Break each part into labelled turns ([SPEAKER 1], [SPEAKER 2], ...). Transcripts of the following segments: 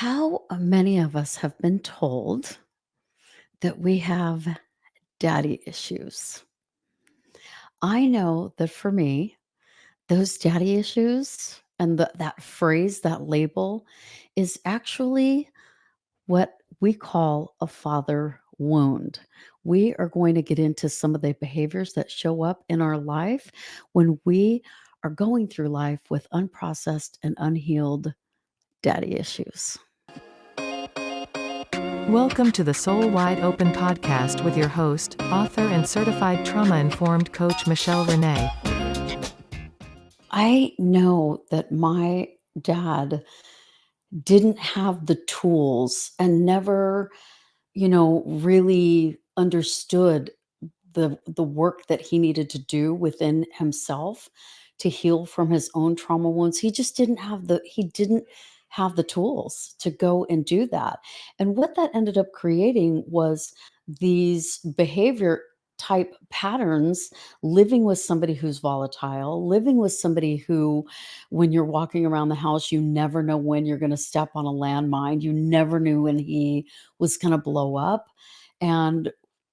[SPEAKER 1] How many of us have been told that we have daddy issues? I know that for me, those daddy issues and that phrase, that label is actually what we call a father wound. We are going to get into some of the behaviors that show up in our life when we are going through life with unprocessed and unhealed daddy issues.
[SPEAKER 2] Welcome to the Soul Wide Open podcast with your host, author, and certified trauma informed coach Michelle Renee.
[SPEAKER 1] I know that my dad didn't have the tools and never, really understood the work that he needed to do within himself to heal from his own trauma wounds. He didn't have the tools to go and do that. And what that ended up creating was these behavior type patterns, living with somebody who's volatile, living with somebody who, when you're walking around the house, you never know when you're going to step on a landmine. You never knew when he was going to blow up. And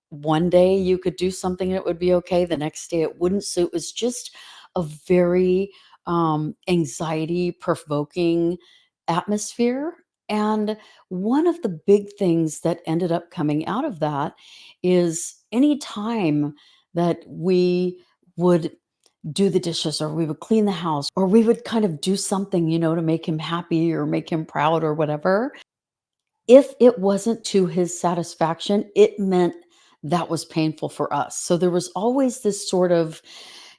[SPEAKER 1] one day you could do something and it would be okay. The next day it wouldn't. So it was just a very anxiety provoking atmosphere. And one of the big things that ended up coming out of that is any time that we would do the dishes or we would clean the house or we would kind of do something, to make him happy or make him proud or whatever, if it wasn't to his satisfaction, it meant that was painful for us. So there was always this sort of,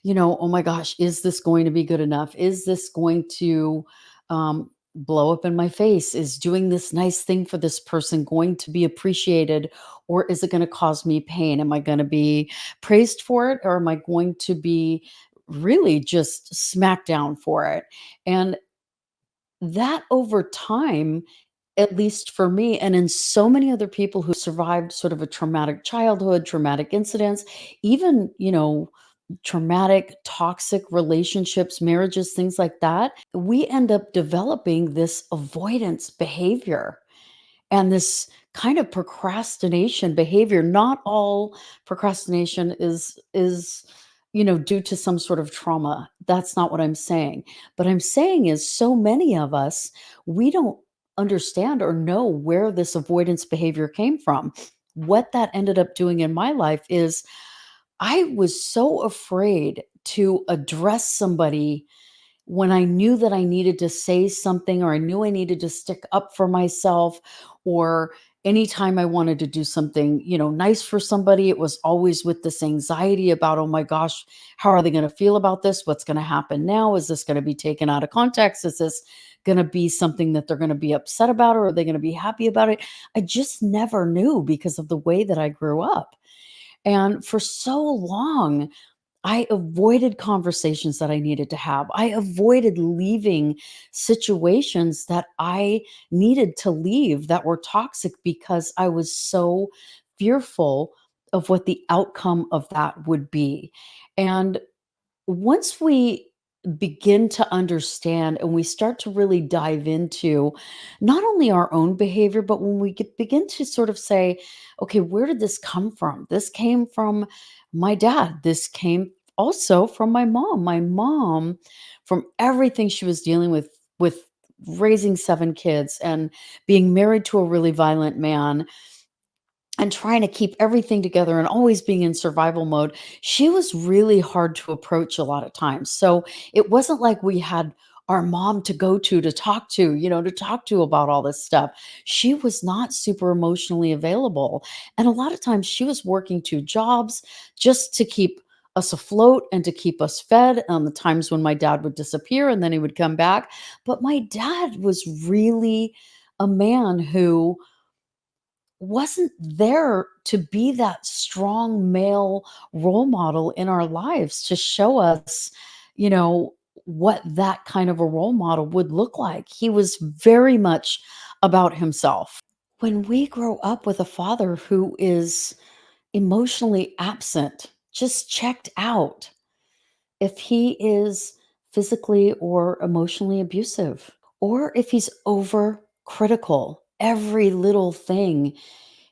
[SPEAKER 1] oh my gosh, is this going to be good enough? Is this going to blow up in my face? Is doing this nice thing for this person going to be appreciated, or is it going to cause me pain? Am I going to be praised for it, or am I going to be really just smacked down for it? And that over time, at least for me and in so many other people who survived sort of a traumatic childhood, traumatic incidents, even, traumatic, toxic relationships, marriages, things like that, we end up developing this avoidance behavior and this kind of procrastination behavior. Not all procrastination is due to some sort of trauma. That's not what I'm saying. But I'm saying is so many of us, we don't understand or know where this avoidance behavior came from. What that ended up doing in my life is I was so afraid to address somebody when I knew that I needed to say something or I knew I needed to stick up for myself, or anytime I wanted to do something, nice for somebody, it was always with this anxiety about, oh my gosh, how are they going to feel about this? What's going to happen now? Is this going to be taken out of context? Is this going to be something that they're going to be upset about, or are they going to be happy about it? I just never knew because of the way that I grew up. And for so long, I avoided conversations that I needed to have. I avoided leaving situations that I needed to leave that were toxic because I was so fearful of what the outcome of that would be. And once we begin to understand and we start to really dive into not only our own behavior, but when we begin to sort of say, okay, where did this come from? This came from my dad. This came also from my mom. My mom, from everything she was dealing with raising 7 kids and being married to a really violent man and trying to keep everything together and always being in survival mode, she was really hard to approach a lot of times. So it wasn't like we had our mom to go to talk to talk to about all this stuff. She was not super emotionally available. And a lot of times she was working 2 jobs just to keep us afloat and to keep us fed on the times when my dad would disappear and then he would come back. But my dad was really a man who wasn't there to be that strong male role model in our lives to show us, you know, what that kind of a role model would look like. He was very much about himself. When we grow up with a father who is emotionally absent, just checked out, if he is physically or emotionally abusive, or if he's over self-critical. Every little thing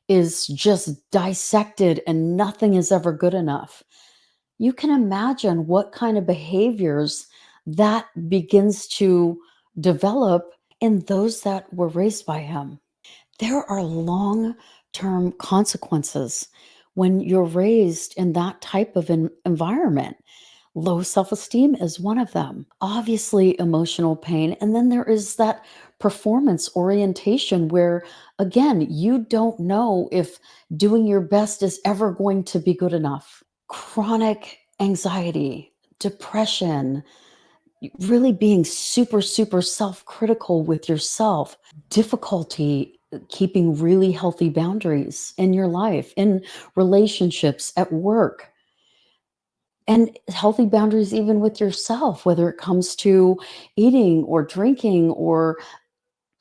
[SPEAKER 1] is just dissected and nothing is ever good enough. You can imagine what kind of behaviors that begins to develop in those that were raised by him. There are long term consequences when you're raised in that type of environment. Low self esteem is one of them. Obviously, emotional pain. And then there is that performance orientation where, again, you don't know if doing your best is ever going to be good enough. Chronic anxiety, depression, really being super, super self critical with yourself, difficulty keeping really healthy boundaries in your life, in relationships, at work, and healthy boundaries even with yourself, whether it comes to eating or drinking or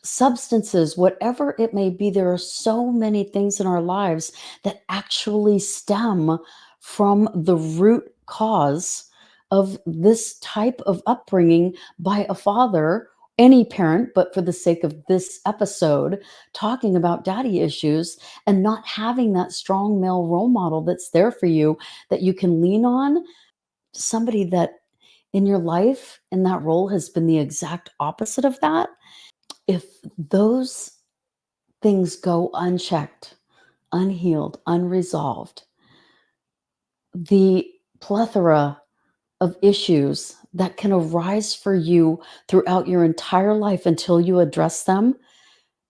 [SPEAKER 1] substances, whatever it may be. There are so many things in our lives that actually stem from the root cause of this type of upbringing by a father, any parent, but for the sake of this episode, talking about daddy issues and not having that strong male role model that's there for you that you can lean on, somebody that in your life in that role has been the exact opposite of that. If those things go unchecked, unhealed, unresolved, the plethora of issues that can arise for you throughout your entire life until you address them,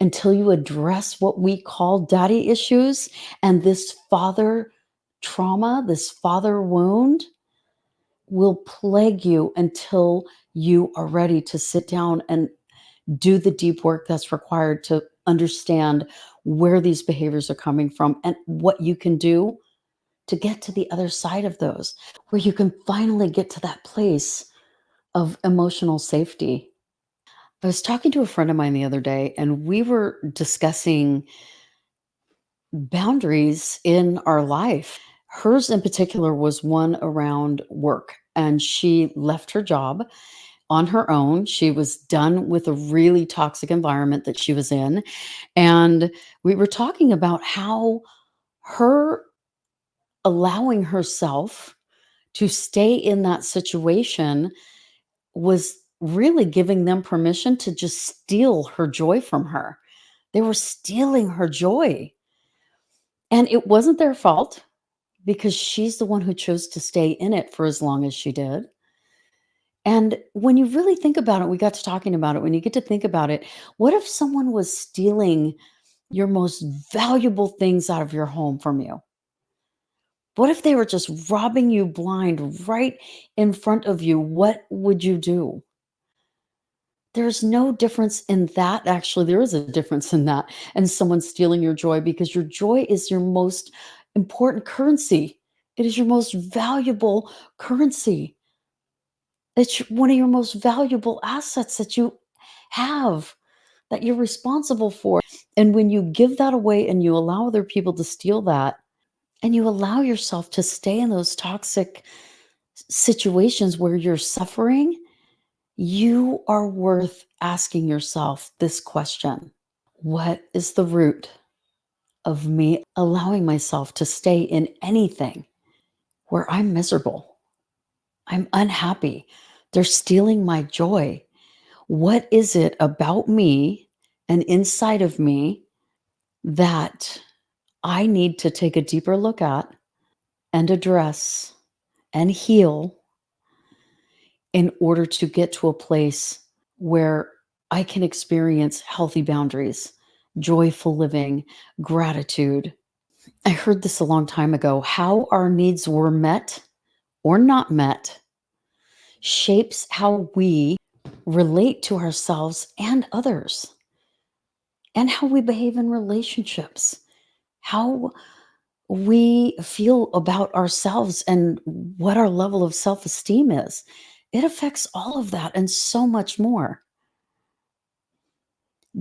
[SPEAKER 1] until you address what we call daddy issues and this father trauma, this father wound, will plague you until you are ready to sit down and do the deep work that's required to understand where these behaviors are coming from and what you can do to get to the other side of those, where you can finally get to that place of emotional safety. I was talking to a friend of mine the other day, and we were discussing boundaries in our life. Hers in particular was one around work, and she left her job on her own. She was done with a really toxic environment that she was in. And we were talking about how her allowing herself to stay in that situation was really giving them permission to just steal her joy from her. They were stealing her joy. And it wasn't their fault because she's the one who chose to stay in it for as long as she did. And when you really think about it, we got to talking about it. When you get to think about it, what if someone was stealing your most valuable things out of your home from you? What if they were just robbing you blind right in front of you? What would you do? There's no difference in that. Actually, there is a difference in that and someone stealing your joy because your joy is your most important currency. It is your most valuable currency. It's one of your most valuable assets that you have, that you're responsible for. And when you give that away and you allow other people to steal that, and you allow yourself to stay in those toxic situations where you're suffering, you are worth asking yourself this question: what is the root of me allowing myself to stay in anything where I'm miserable? I'm unhappy. They're stealing my joy. What is it about me and inside of me that I need to take a deeper look at and address and heal in order to get to a place where I can experience healthy boundaries, joyful living, gratitude? I heard this a long time ago. How our needs were met or not met shapes how we relate to ourselves and others, and how we behave in relationships, how we feel about ourselves, and what our level of self esteem is. It affects all of that and so much more.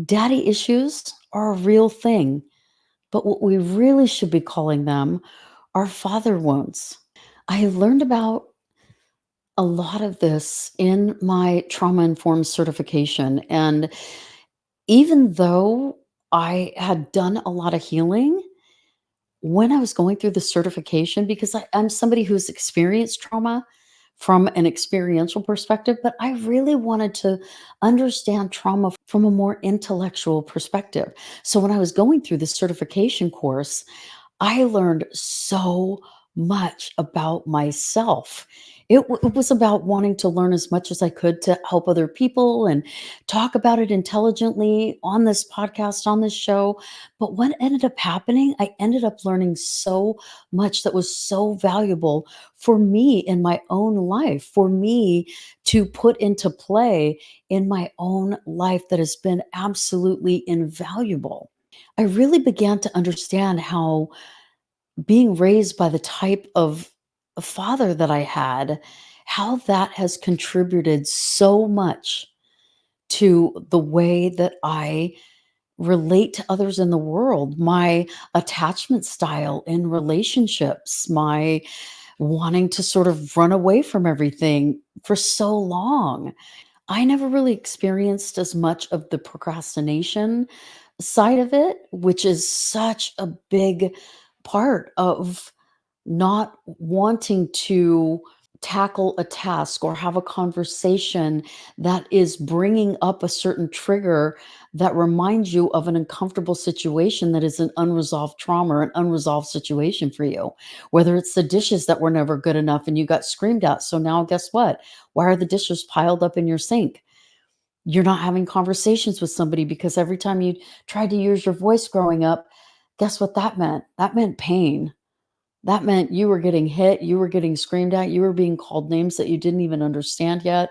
[SPEAKER 1] Daddy issues are a real thing, but what we really should be calling them are father wounds. I learned about a lot of this in my trauma informed certification. And even though I had done a lot of healing, when I was going through the certification, because I'm somebody who's experienced trauma from an experiential perspective, but I really wanted to understand trauma from a more intellectual perspective. So when I was going through the certification course, I learned so much about myself. It was about wanting to learn as much as I could to help other people and talk about it intelligently on this podcast, on this show. But what ended up happening, I ended up learning so much that was so valuable for me in my own life, for me to put into play in my own life that has been absolutely invaluable. I really began to understand how being raised by the type of a father that I had, how that has contributed so much to the way that I relate to others in the world, my attachment style in relationships, my wanting to sort of run away from everything for so long. I never really experienced as much of the procrastination side of it, which is such a big part of not wanting to tackle a task or have a conversation that is bringing up a certain trigger that reminds you of an uncomfortable situation that is an unresolved trauma or an unresolved situation for you. Whether it's the dishes that were never good enough and you got screamed at. So now, guess what? Why are the dishes piled up in your sink? You're not having conversations with somebody because every time you tried to use your voice growing up, guess what that meant? That meant pain. That meant you were getting hit, you were getting screamed at, you were being called names that you didn't even understand yet.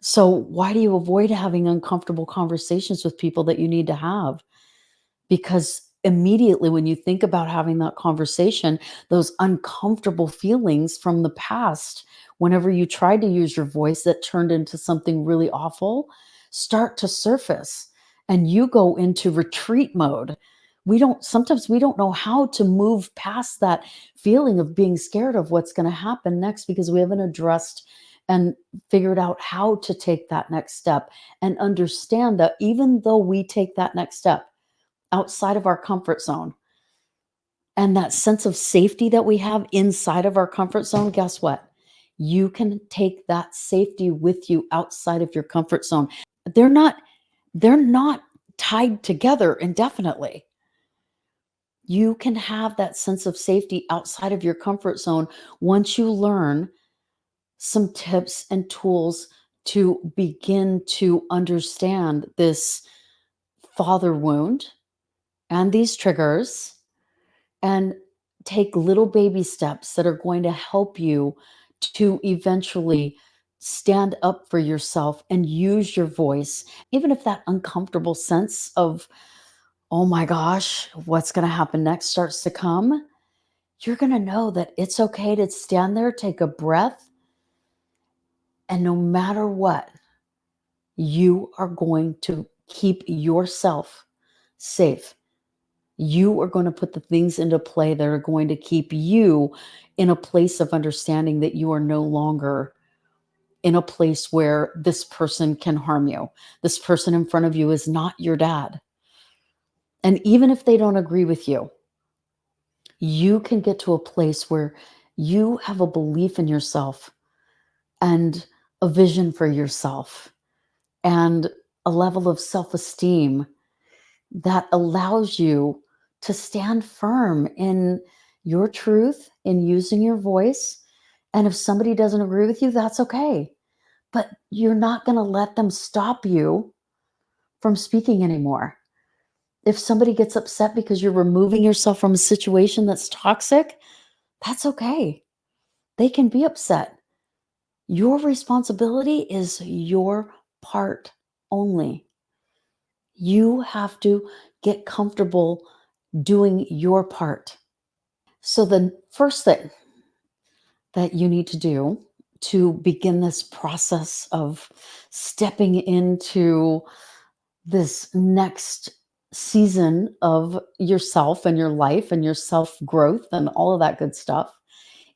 [SPEAKER 1] So, why do you avoid having uncomfortable conversations with people that you need to have? Because immediately when you think about having that conversation, those uncomfortable feelings from the past, whenever you tried to use your voice that turned into something really awful, start to surface and you go into retreat mode. Sometimes we don't know how to move past that feeling of being scared of what's going to happen next because we haven't addressed and figured out how to take that next step and understand that even though we take that next step, outside of our comfort zone. And that sense of safety that we have inside of our comfort zone, guess what? You can take that safety with you outside of your comfort zone. They're not they're not tied together indefinitely. You can have that sense of safety outside of your comfort zone once you learn some tips and tools to begin to understand this father wound and these triggers and take little baby steps that are going to help you to eventually stand up for yourself and use your voice. Even if that uncomfortable sense of, oh my gosh, what's going to happen next starts to come, you're going to know that it's okay to stand there, take a breath, and no matter what, you are going to keep yourself safe. You are going to put the things into play that are going to keep you in a place of understanding that you are no longer in a place where this person can harm you. This person in front of you is not your dad. And even if they don't agree with you, you can get to a place where you have a belief in yourself and a vision for yourself and a level of self esteem that allows you to stand firm in your truth, in using your voice. And if somebody doesn't agree with you, that's okay. But you're not going to let them stop you from speaking anymore. If somebody gets upset because you're removing yourself from a situation that's toxic, that's okay. They can be upset. Your responsibility is your part only. You have to get comfortable doing your part. So, the first thing that you need to do to begin this process of stepping into this next season of yourself and your life and your self growth and all of that good stuff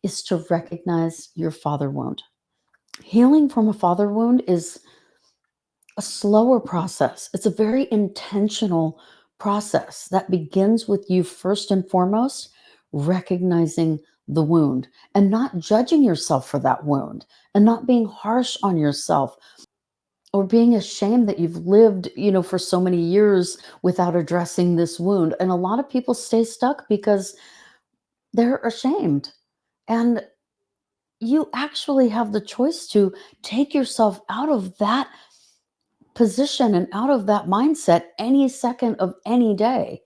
[SPEAKER 1] is to recognize your father wound. Healing from a father wound is a slower process. It's a very intentional process that begins with you first and foremost recognizing the wound and not judging yourself for that wound and not being harsh on yourself or being ashamed that you've lived, for so many years without addressing this wound. And a lot of people stay stuck because they're ashamed. And you actually have the choice to take yourself out of that position and out of that mindset any second of any day.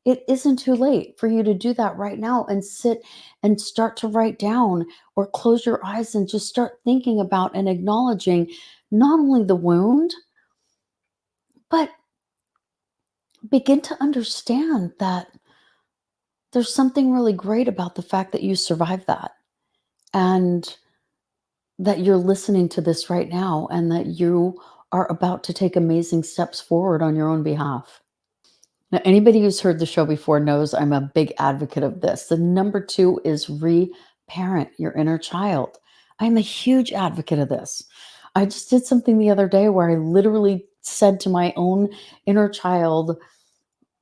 [SPEAKER 1] It isn't too late for you to do that right now and sit and start to write down or close your eyes and just start thinking about and acknowledging not only the wound, but begin to understand that there's something really great about the fact that you survived that and that you're listening to this right now and that you are about to take amazing steps forward on your own behalf. Now, anybody who's heard the show before knows I'm a big advocate of this. The number two is reparent your inner child. I'm a huge advocate of this. I just did something the other day where I literally said to my own inner child,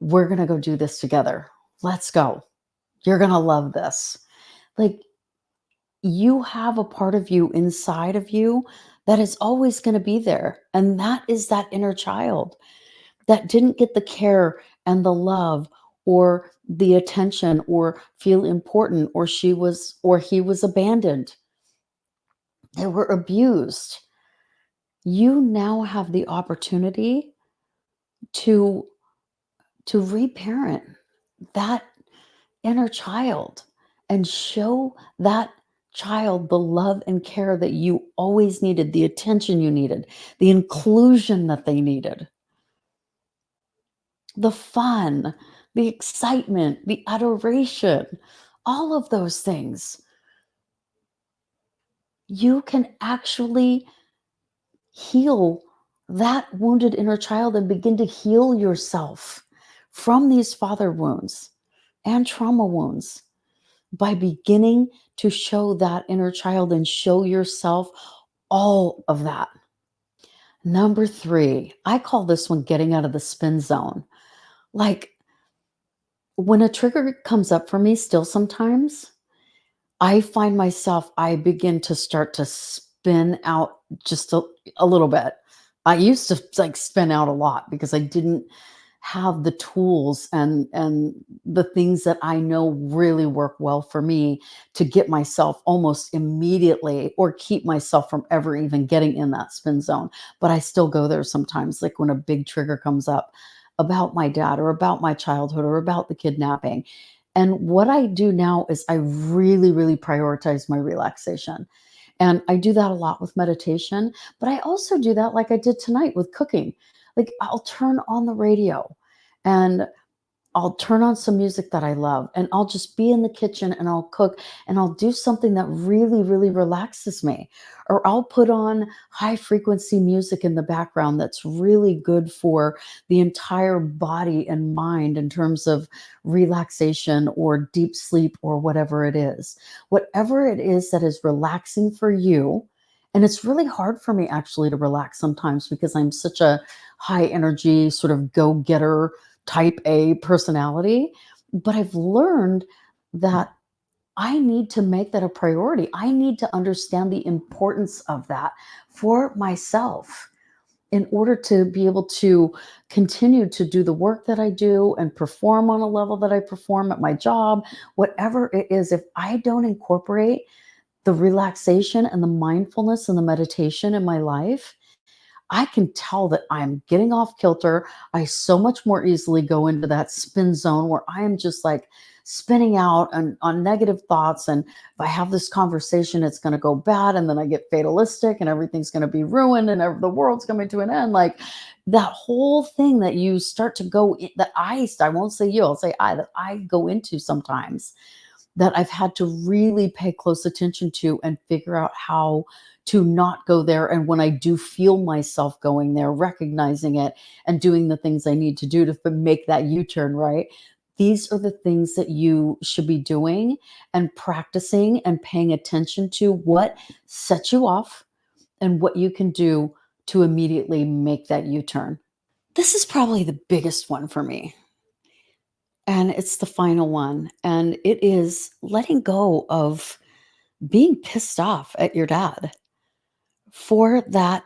[SPEAKER 1] we're going to go do this together. Let's go. You're going to love this. Like, you have a part of you inside of you that is always going to be there. And that is that inner child that didn't get the care and the love or the attention or feel important or he was abandoned. They were abused. You now have the opportunity to reparent that inner child and show that child the love and care that you always needed, the attention you needed, the inclusion that they needed, the fun, the excitement, the adoration, all of those things. You can actually heal that wounded inner child and begin to heal yourself from these father wounds and trauma wounds by beginning to show that inner child and show yourself all of that. Number three, I call this one getting out of the spin zone. Like, when a trigger comes up for me, still sometimes, I find myself, I begin to start to spin out just a little bit. I used to like spin out a lot because I didn't have the tools and the things that I know really work well for me to get myself almost immediately or keep myself from ever even getting in that spin zone. But I still go there sometimes, like when a big trigger comes up about my dad or about my childhood or about the kidnapping. And what I do now is I really, really prioritize my relaxation. And I do that a lot with meditation, but I also do that like I did tonight with cooking. Like, I'll turn on the radio and I'll turn on some music that I love and I'll just be in the kitchen and I'll cook and I'll do something that really, really relaxes me. Or I'll put on high frequency music in the background that's really good for the entire body and mind in terms of relaxation or deep sleep or whatever it is. Whatever it is that is relaxing for you. And it's really hard for me actually to relax sometimes because I'm such a high energy, sort of go getter type A personality, but I've learned that I need to make that a priority. I need to understand the importance of that for myself in order to be able to continue to do the work that I do and perform on a level that I perform at my job, whatever it is. If I don't incorporate the relaxation and the mindfulness and the meditation in my life, I can tell that I'm getting off kilter. I so much more easily go into that spin zone where I am just like spinning out on negative thoughts. And if I have this conversation, it's going to go bad. And then I get fatalistic and everything's going to be ruined and the world's coming to an end. Like, that whole thing that you start to go, that I won't say you, I'll say that I go into sometimes, that I've had to really pay close attention to and figure out how to not go there. And when I do feel myself going there, recognizing it and doing the things I need to do to make that U turn, right? These are the things that you should be doing and practicing and paying attention to what sets you off and what you can do to immediately make that U-turn. This is probably the biggest one for me, and it's the final one, and it is letting go of being pissed off at your dad for that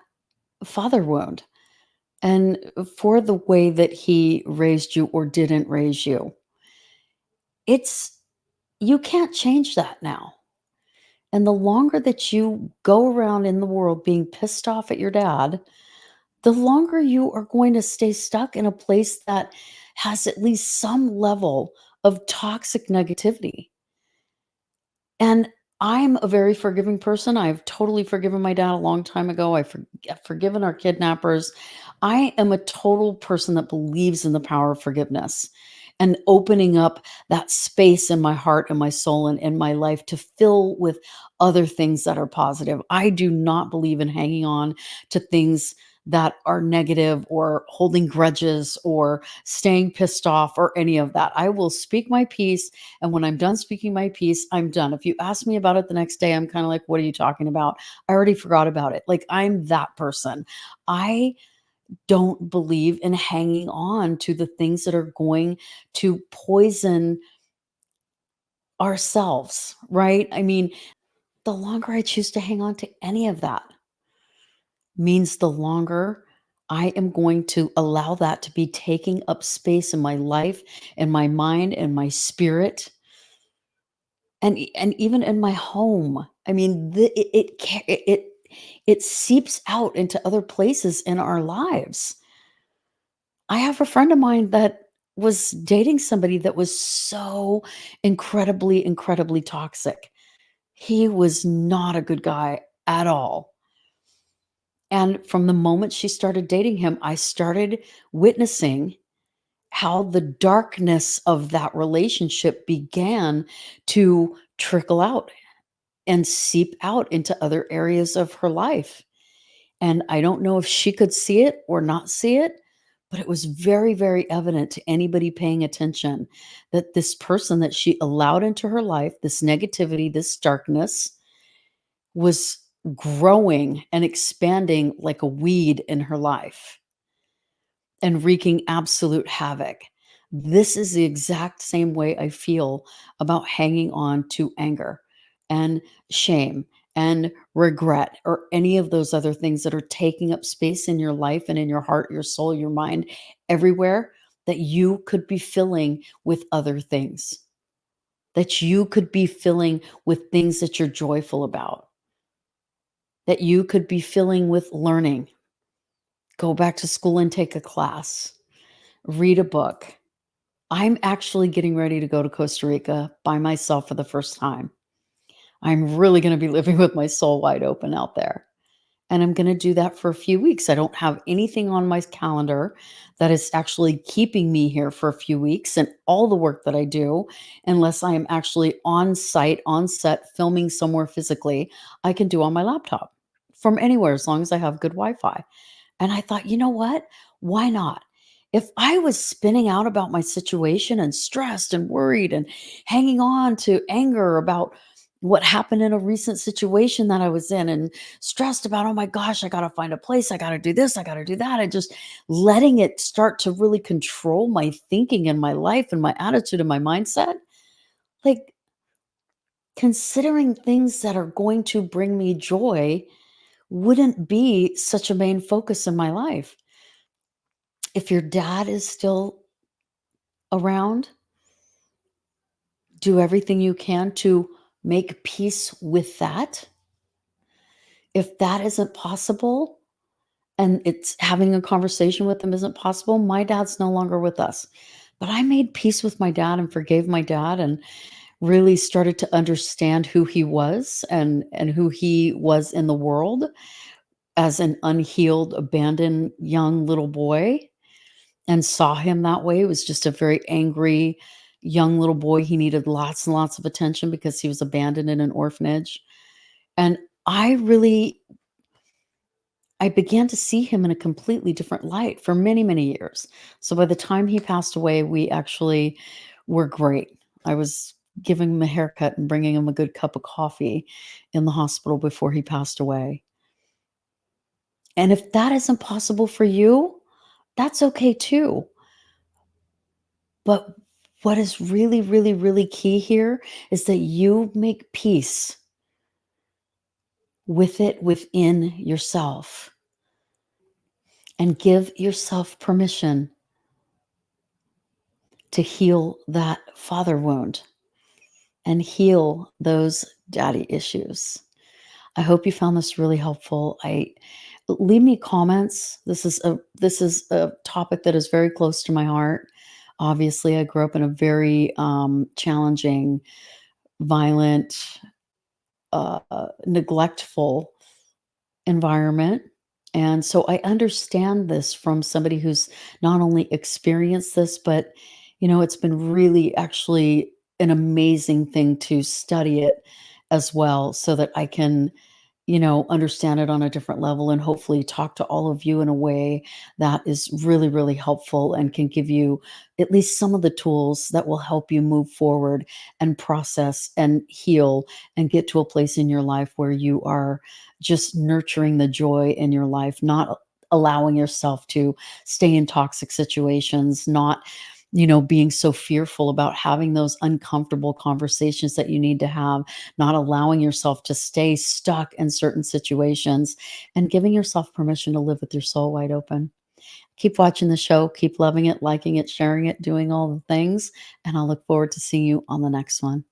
[SPEAKER 1] father wound and for the way that he raised you or didn't raise you. It's you can't change that now. And the longer that you go around in the world being pissed off at your dad, the longer you are going to stay stuck in a place that has at least some level of toxic negativity. And I'm a very forgiving person. I've totally forgiven my dad a long time ago. I've forgiven our kidnappers. I am a total person that believes in the power of forgiveness and opening up that space in my heart and my soul and in my life to fill with other things that are positive. I do not believe in hanging on to things that are negative or holding grudges or staying pissed off or any of that. I will speak my piece, and when I'm done speaking my piece, I'm done. If you ask me about it the next day, I'm kind of like, what are you talking about? I already forgot about it. Like, I'm that person. I don't believe in hanging on to the things that are going to poison ourselves, right? I mean, the longer I choose to hang on to any of that means the longer I am going to allow that to be taking up space in my life, in my mind, and my spirit and even in my home. I mean, it seeps out into other places in our lives. I have a friend of mine that was dating somebody that was so incredibly, incredibly toxic. He was not a good guy at all. And from the moment she started dating him, I started witnessing how the darkness of that relationship began to trickle out and seep out into other areas of her life. And I don't know if she could see it or not see it, but it was very, very evident to anybody paying attention that this person that she allowed into her life, this negativity, this darkness, was growing and expanding like a weed in her life and wreaking absolute havoc. This is the exact same way I feel about hanging on to anger and shame and regret or any of those other things that are taking up space in your life and in your heart, your soul, your mind, everywhere that you could be filling with other things, that you could be filling with things that you're joyful about, that you could be filling with learning. Go back to school and take a class, read a book. I'm actually getting ready to go to Costa Rica by myself for the first time. I'm really going to be living with my soul wide open out there. And I'm going to do that for a few weeks. I don't have anything on my calendar that is actually keeping me here for a few weeks. And all the work that I do, unless I am actually on site, on set, filming somewhere physically, I can do on my laptop from anywhere as long as I have good Wi Fi. And I thought, you know what? Why not? If I was spinning out about my situation and stressed and worried and hanging on to anger about what happened in a recent situation that I was in and stressed about, oh my gosh, I got to find a place, I got to do this, I got to do that, and just letting it start to really control my thinking and my life and my attitude and my mindset, like considering things that are going to bring me joy wouldn't be such a main focus in my life. If your dad is still around, do everything you can to make peace with that. If that isn't possible and it's having a conversation with them isn't possible, my dad's no longer with us. But I made peace with my dad and forgave my dad and really started to understand who he was and who he was in the world as an unhealed, abandoned young little boy. And saw him that way. He was just a very angry young little boy. He needed lots and lots of attention because he was abandoned in an orphanage. And I really I began to see him in a completely different light for many, many years. So by the time he passed away, we actually were great. I was giving him a haircut and bringing him a good cup of coffee in the hospital before he passed away. And if that isn't possible for you, that's okay too. But what is really, really, really key here is that you make peace with it within yourself and give yourself permission to heal that father wound and heal those daddy issues. I hope you found this really helpful. I leave me comments. This is a topic that is very close to my heart. Obviously, I grew up in a very challenging, violent, neglectful environment. And so I understand this from somebody who's not only experienced this, but it's been really actually an amazing thing to study it as well so that I can understand it on a different level and hopefully talk to all of you in a way that is really, really helpful and can give you at least some of the tools that will help you move forward and process and heal and get to a place in your life where you are just nurturing the joy in your life, not allowing yourself to stay in toxic situations, not being so fearful about having those uncomfortable conversations that you need to have, not allowing yourself to stay stuck in certain situations, and giving yourself permission to live with your soul wide open. Keep watching the show, keep loving it, liking it, sharing it, doing all the things, and I'll look forward to seeing you on the next one.